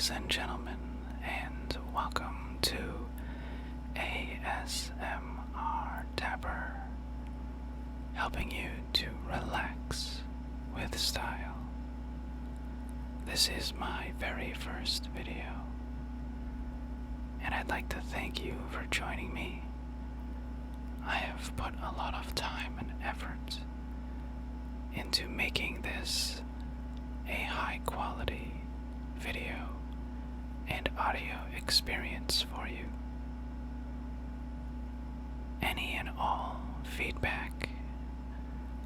ladies and gentlemen, and welcome to ASMR Dapper, helping you to relax with style. This is my very first video, and I'd like to thank you for joining me. I have put a lot of time and effort into making this a high-quality video and audio experience for you. Any and all feedback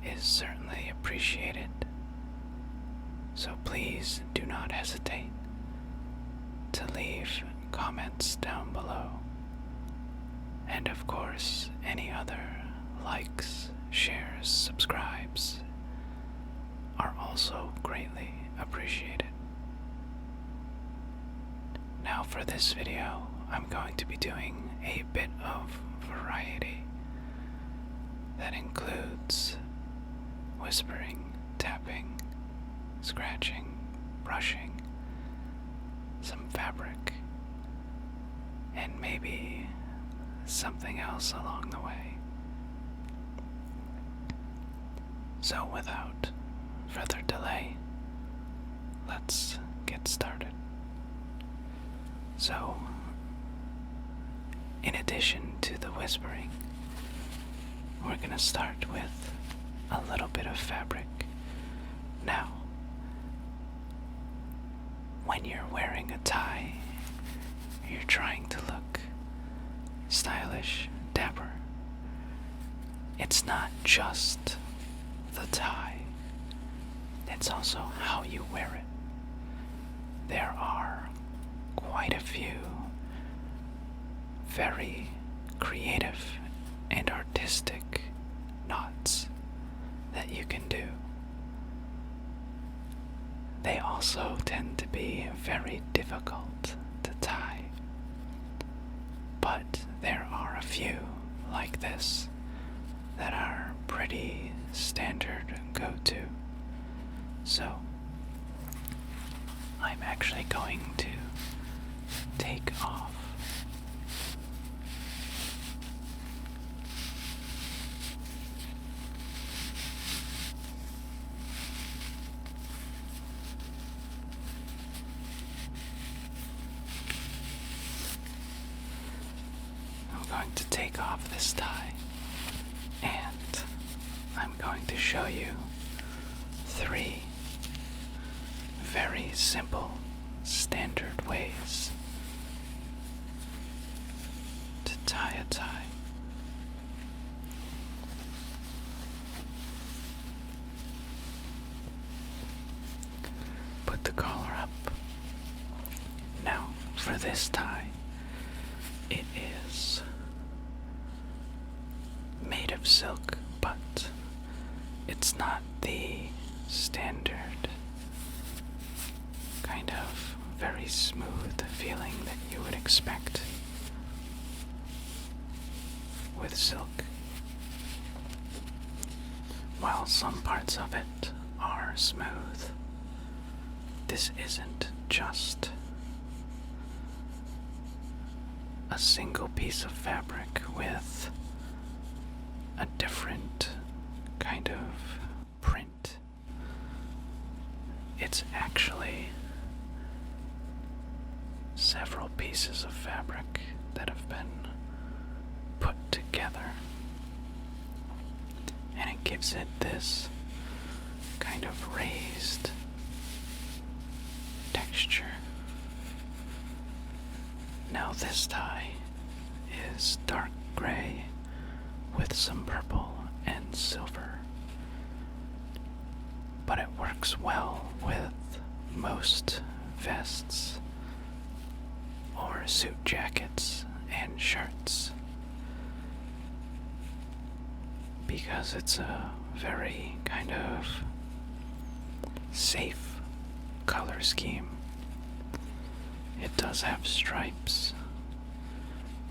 is certainly appreciated, so please do not hesitate to leave comments down below. And of course, any other likes, shares, subscribes are also greatly appreciated. Now for this video, I'm going to be doing a bit of variety that includes whispering, tapping, scratching, brushing, some fabric, and maybe something else along the way. So without further delay, let's get started. So, in addition to the whispering, we're gonna start with a little bit of fabric. Now, when you're wearing a tie, you're trying to look stylish, dapper. It's not just the tie, it's also how you wear it. There are quite a few very creative and artistic knots that you can do. They also tend to be very difficult to tie, but there are a few like this that are pretty standard go-to. So I'm actually going to take off this tie, and I'm going to show you 3 very simple, standard ways to tie a tie. Put the collar up. Now, for this tie, it is made of silk, but it's not the standard kind of very smooth feeling that you would expect with silk. While some parts of it are smooth, this isn't just a single piece of fabric with a different kind of print. It's actually several pieces of fabric that have been put together, and it gives it this kind of raised texture. Now this tie is dark gray with some purple and silver, but it works well with most vests or suit jackets and shirts because it's a very kind of safe color scheme. It does have stripes,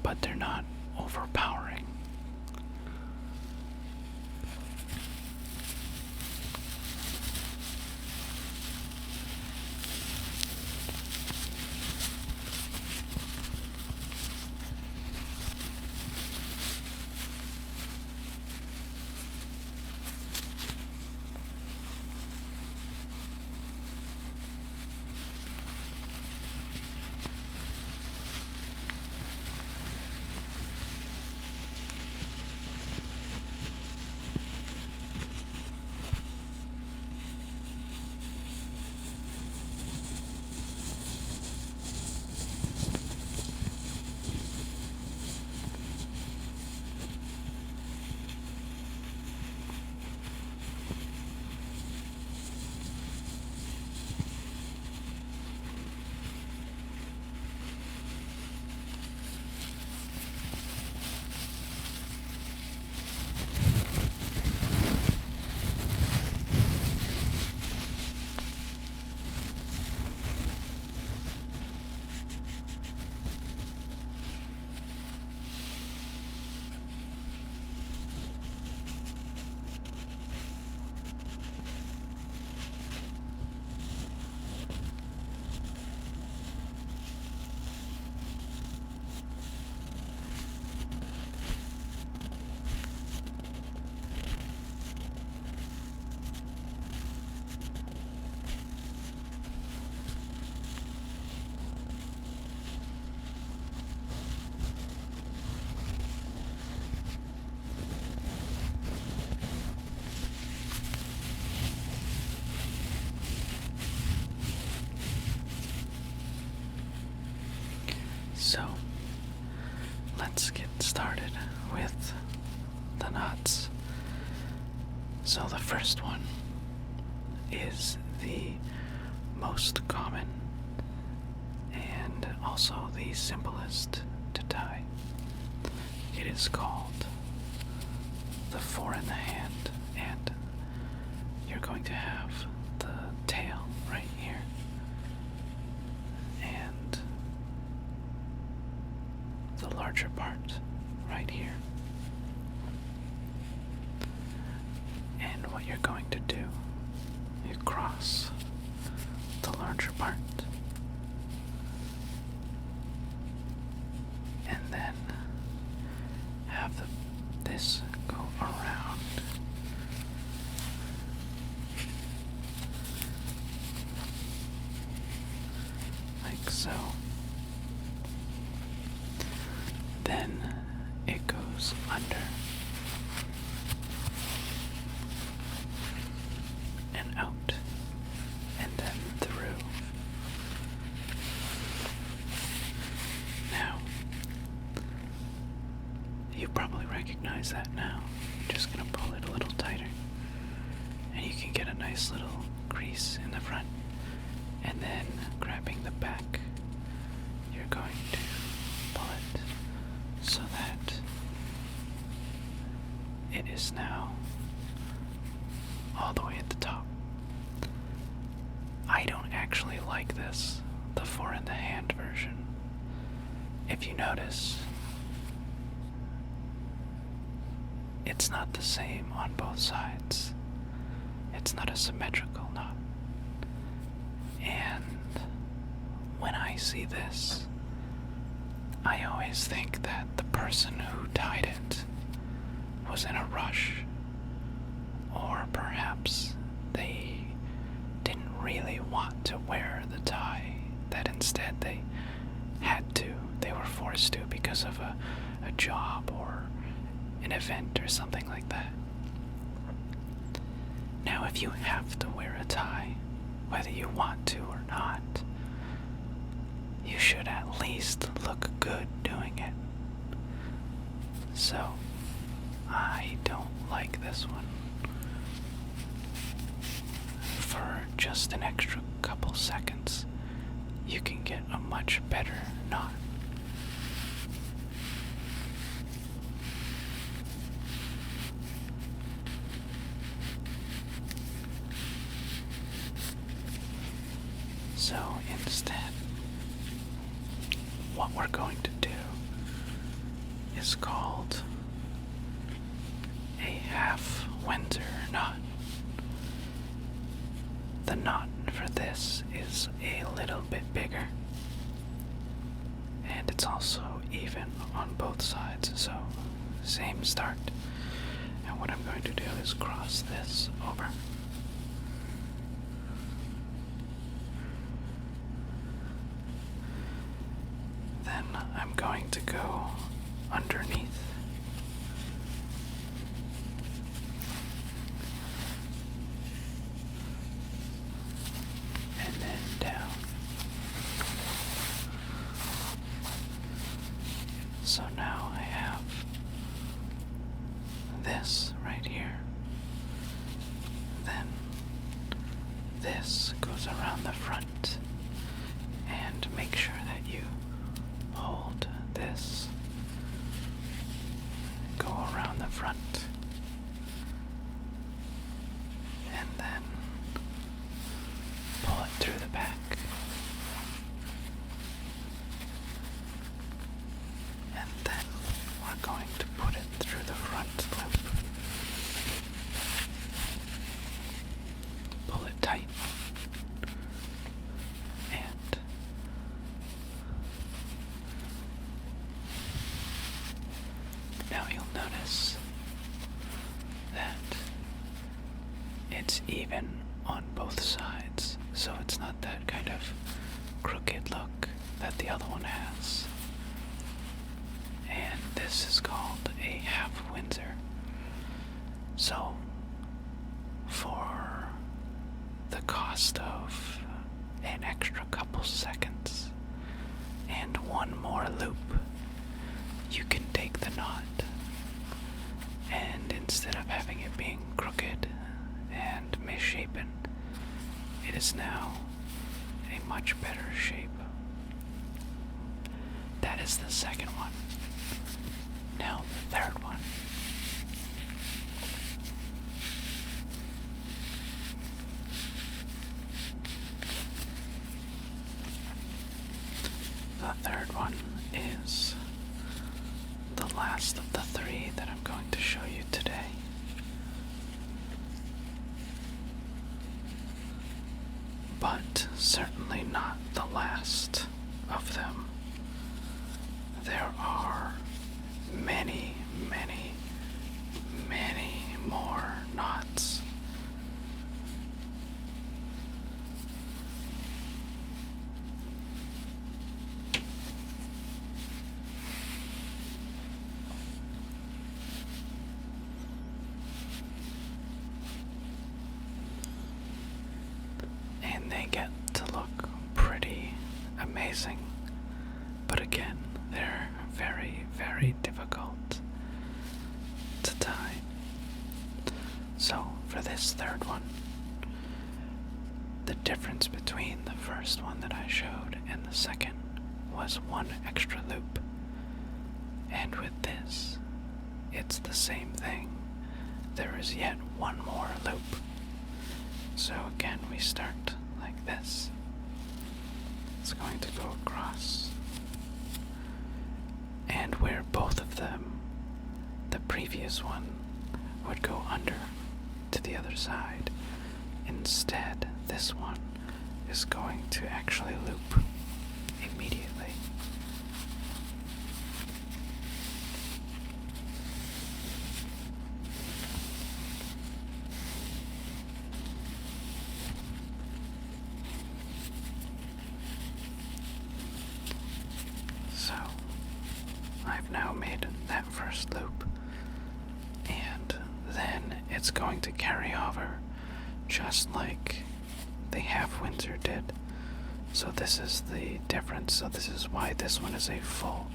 but they're not overpowering. So the first one is the most common and also the simplest to tie. It is called the four in the hand, and you're going to have the tail right here and the larger part right here. And what you're going to do, you cross the larger part and then have this go around like so. Then it goes under and out and then through. Now, you probably recognize that now. You're just going to pull it a little tighter and you can get a nice little crease in the front. And then grabbing the back, you're going to pull it so that it is now all the way at the top. I don't actually like this, the four in the hand version. If you notice, it's not the same on both sides. It's not a symmetrical knot. And when I see this, I always think that the person who tied it was in a rush, or perhaps they didn't really want to wear the tie, that instead they had to, they were forced to because of a job or an event or something like that. Now, if you have to wear a tie, whether you want to or not, you should at least look good doing it. So, I don't like this one. For just an extra couple seconds, you can get a much better knot. So instead, what we're going to do is called a half-windsor knot. The knot for this is a little bit bigger, and it's also even on both sides, so same start. And what I'm going to do is cross this over. Then I'm going to go underneath. And then down. So now I have this right here. Then this goes around the front. And make sure that you hold this, go around the front, and then pull it through the back. And then we're going to put it through the front loop. Pull it tight. And now you'll notice that it's even on both sides, so it's not that kind of crooked look that the other one has. And this is called a half-windsor. So, for the cost of an extra couple seconds and one more loop, you can take the knot, and instead of having it being crooked is now a much better shape. That is the second one. Now the third one. The third one is the last of the three that I'm going to show you today. But certainly not the last of them. There are many, many, many more knots. And they get to look pretty amazing. But again, they're very, very difficult to tie. So, for this third one, the difference between the first one that I showed and the second was one extra loop. And with this, it's the same thing. There is yet one more loop. So again, we start like this. It's going to go across. And where both of them, the previous one, would go under to the other side, instead, this one is going to actually loop immediately. So, I've now made that first loop, and then it's going to carry over just like the half-windsor did. So this is the difference. So this is why this one is a full,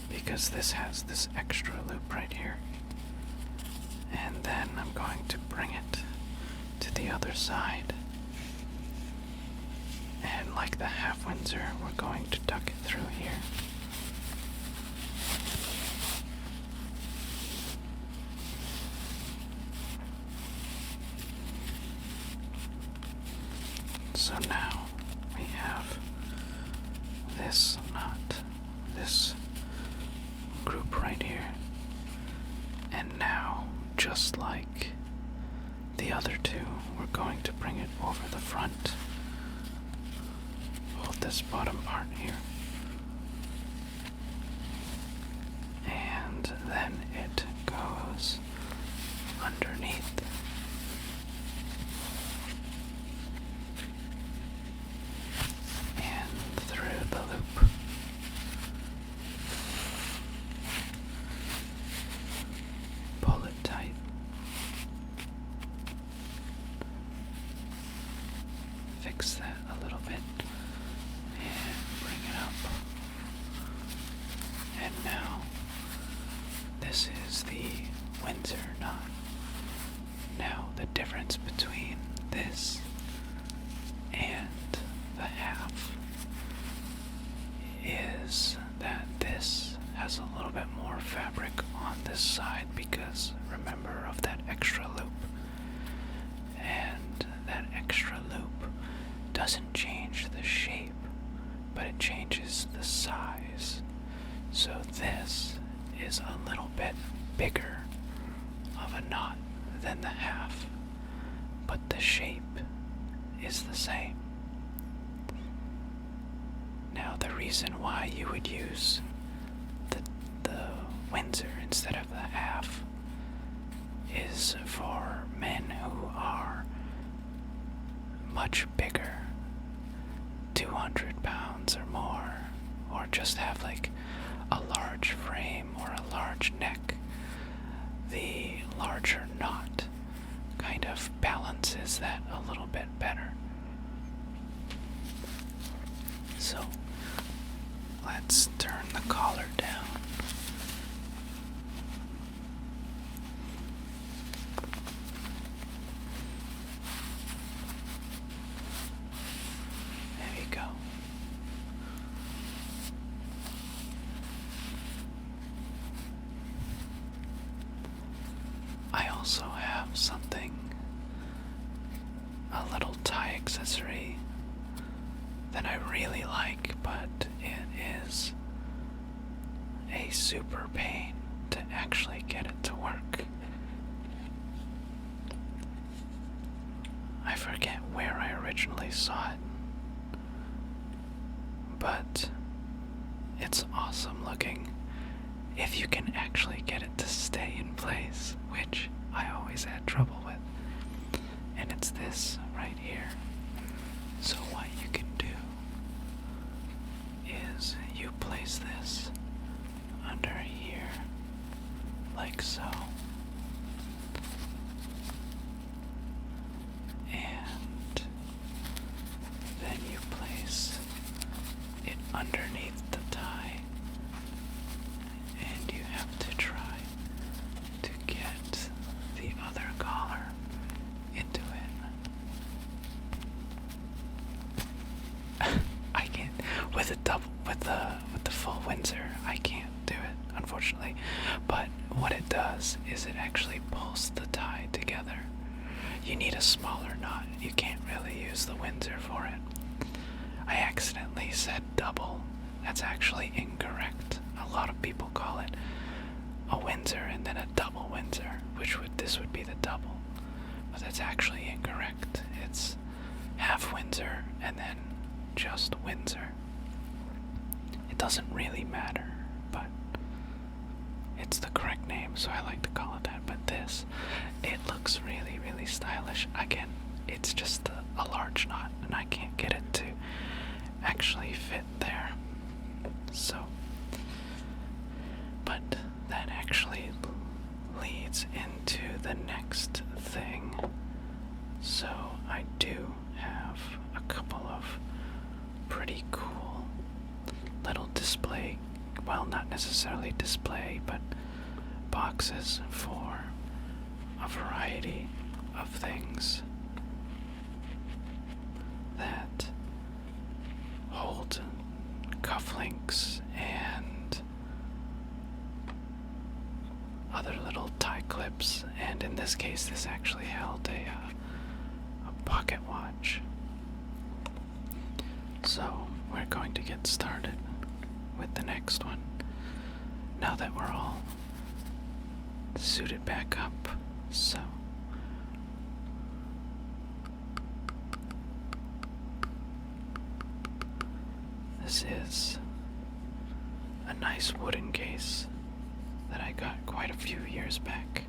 because this has this extra loop right here. And then I'm going to bring it to the other side. And like the half-windsor, we're going to tuck it through here. So now we have this knot, this group right here. And now, just like the other two, we're going to bring it over the front. Hold this bottom part here. And then it goes underneath. And through the loop. Pull it tight. Fix that a little bit. And bring it up. And now, this is the Windsor knot. Now, the difference between this and the half is that this has a little bit more fabric on this side because, remember, of that extra loop. And that extra loop doesn't change the shape, but it changes the size. So this is a little bit bigger of a knot than the half, but the shape is the same. Now, the reason why you would use the Windsor instead of the half is for men who are much bigger, 200 pounds or more, or just have like a large frame or a large neck. The larger knot kind of balances that a little bit better. So, let's turn the collar down. also have something, a little tie accessory that I really like, but it is a super pain to actually get it to work. I forget where I originally saw it, but it's awesome looking if you can actually get it to stay in place, which I always had trouble with. And it's this right here. So what you can do is you place this under here, like so. And then you place it underneath the tie, and you have to try to get the other collar into it. I can't with the full Windsor. I can't do it, unfortunately. But what it does is it actually pulls the tie together. You need a smaller knot. You can't really use the Windsor for it. I accidentally said double. That's actually incorrect. A lot of people call it a Windsor and then a double Windsor, this would be the double. But that's actually incorrect. It's half Windsor and then just Windsor. It doesn't really matter, but it's the correct name, so I like to call it that. But this, it looks really, really stylish. Again, it's just a large knot, and I can't get it to actually fit there. So, but that actually leads into the next thing. So I do have a couple of pretty cool little display, well, not necessarily display, but boxes for a variety of things that hold cufflinks and other little tie clips, and in this case this actually held a pocket watch. So we're going to get started with the next one now that we're all suited back up. So this is a nice wooden case that I got quite a few years back.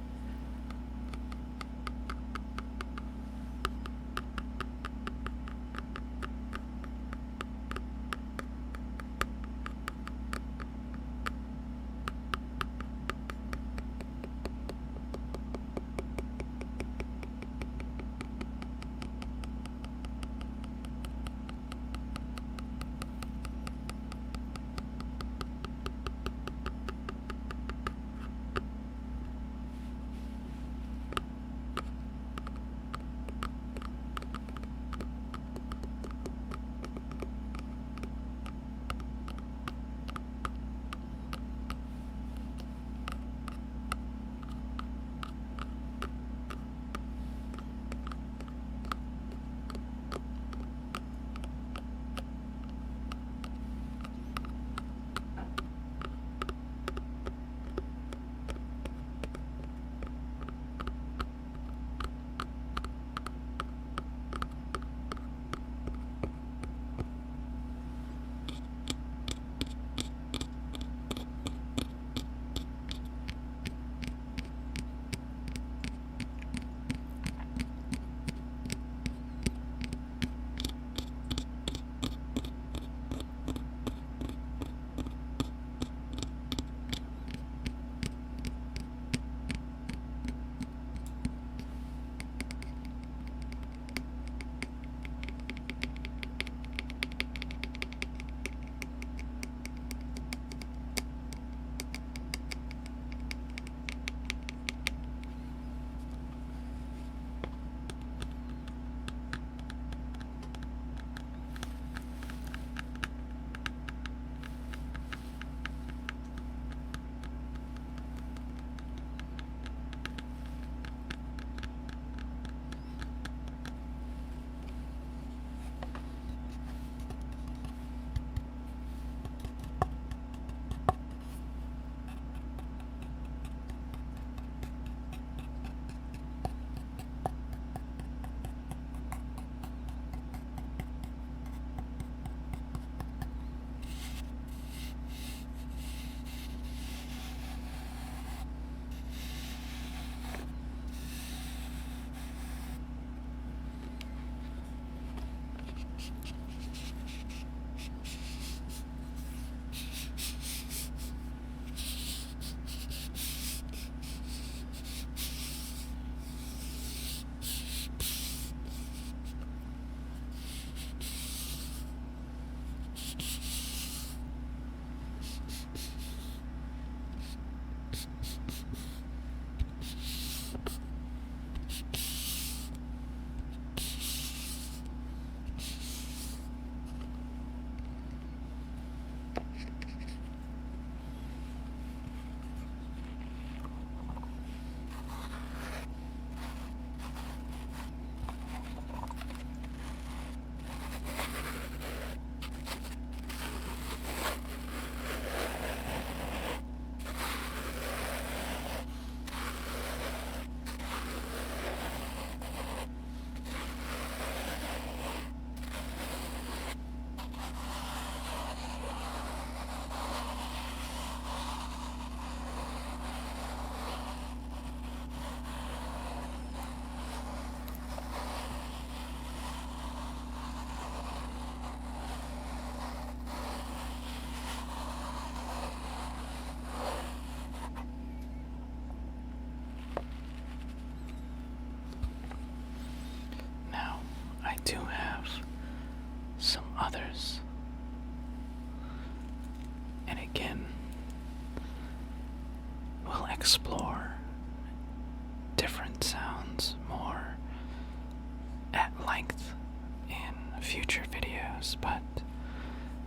future videos, but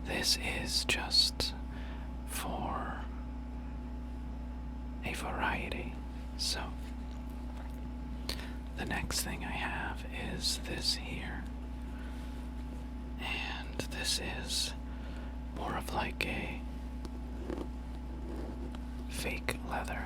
this is just for a variety. So, the next thing I have is this here. And this is more of like a fake leather.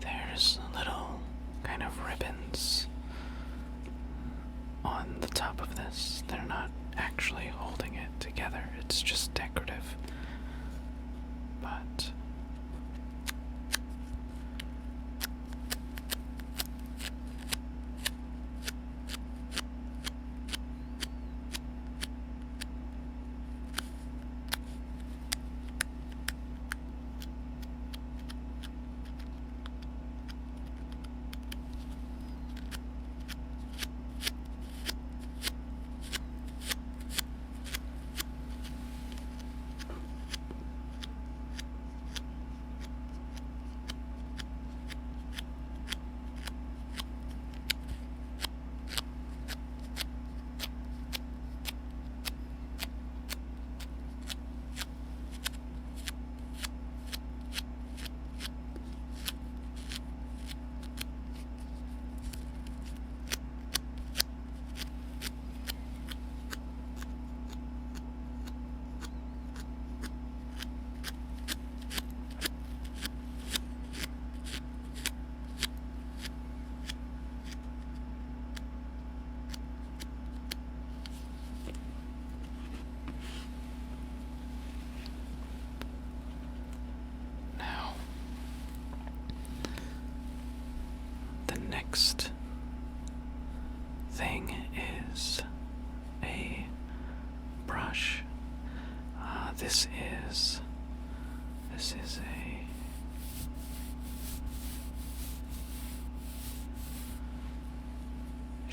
There's little kind of ribbons on the top of this. They're not actually holding it together, it's just decorative. But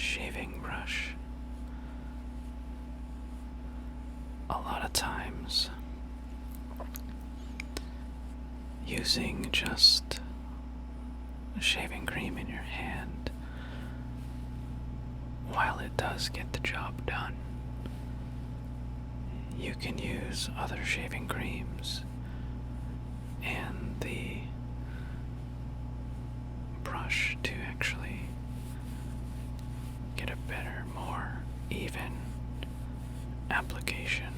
shaving brush. A lot of times, using just shaving cream in your hand, while it does get the job done, you can use other shaving creams and the brush to actually get a better, more even application.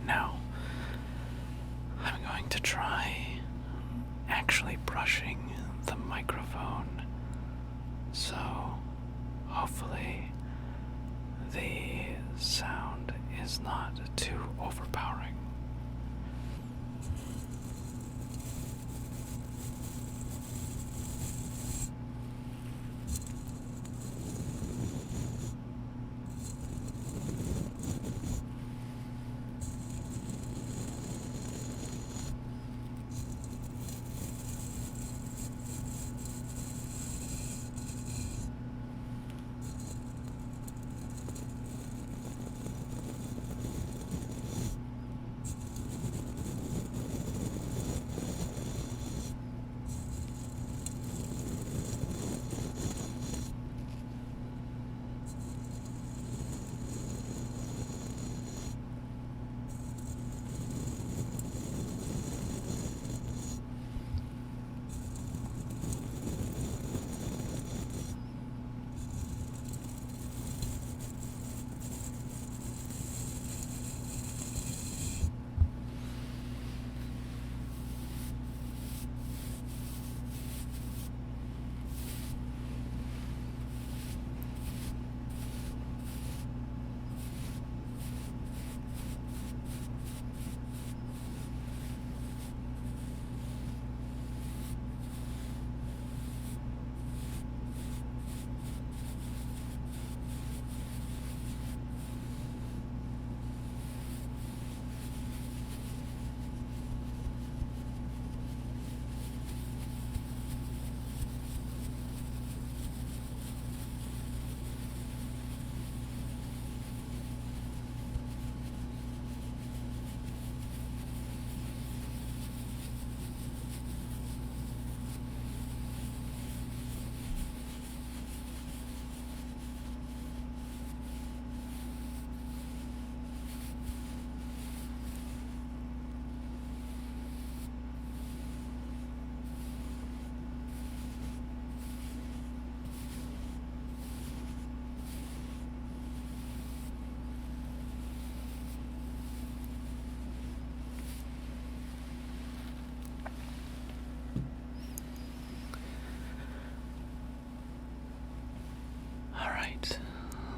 Now, I'm going to try actually brushing the microphone, so hopefully the sound is not too overpowering.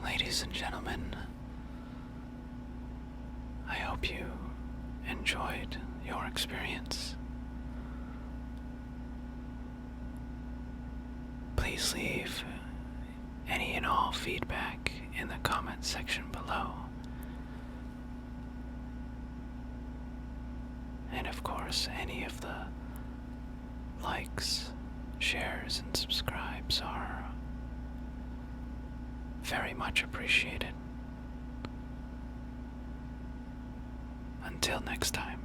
Ladies and gentlemen, I hope you enjoyed your experience. Please leave any and all feedback in the comment section below. And of course, any of the likes, shares, and subscribes are very much appreciated. Until next time.